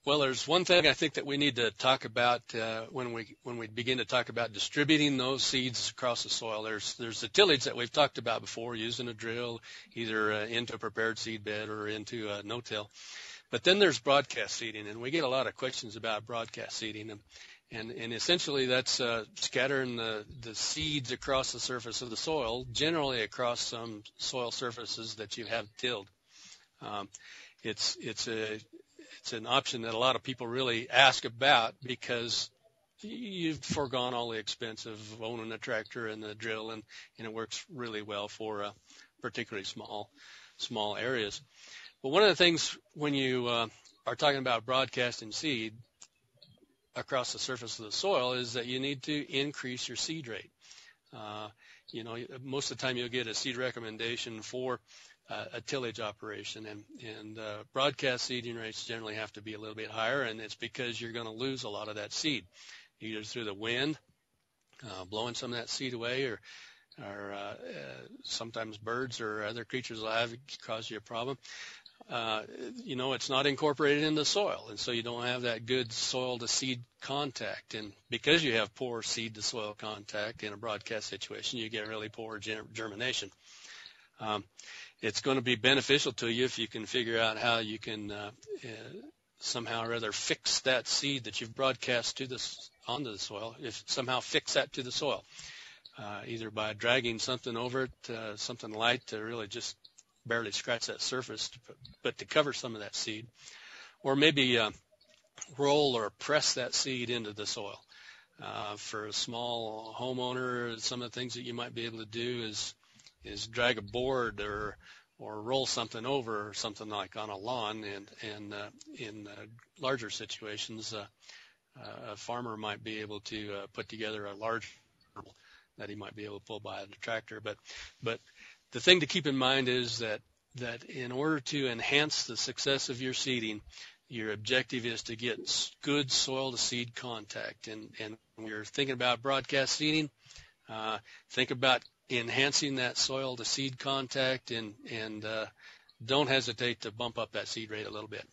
Well, there's one thing I think that we need to talk about when we begin to talk about distributing those seeds across the soil. There's the tillage that we've talked about before, using a drill either into a prepared seed bed or into a no-till. But then there's broadcast seeding, and we get a lot of questions about broadcast seeding, and essentially that's scattering the seeds across the surface of the soil, generally across some soil surfaces that you have tilled. Um, it's an option that a lot of people really ask about because you've foregone all the expense of owning a tractor and the drill, and it works really well for particularly small areas. But one of the things when you are talking about broadcasting seed across the surface of the soil is that you need to increase your seed rate. Uh, Most of the time you'll get a seed recommendation for a tillage operation, and broadcast seeding rates generally have to be a little bit higher, and it's because you're going to lose a lot of that seed, either through the wind blowing some of that seed away, or sometimes birds or other creatures will cause you a problem. It's not incorporated in the soil, and so you don't have that good soil to seed contact. And because you have poor seed to soil contact in a broadcast situation, you get really poor germination. It's going to be beneficial to you if you can figure out how you can somehow or other fix that seed that you've broadcast onto the soil, if somehow fix that to the soil, either by dragging something over it, something light to really just barely scratch that surface, but to cover some of that seed, or maybe roll or press that seed into the soil. For a small homeowner, some of the things that you might be able to do is drag a board or roll something over or something like on a lawn, and in larger situations, a farmer might be able to put together a large that he might be able to pull by the tractor. But the thing to keep in mind is that in order to enhance the success of your seeding, your objective is to get good soil to seed contact. And when you're thinking about broadcast seeding, think about enhancing that soil to seed contact, and don't hesitate to bump up that seed rate a little bit.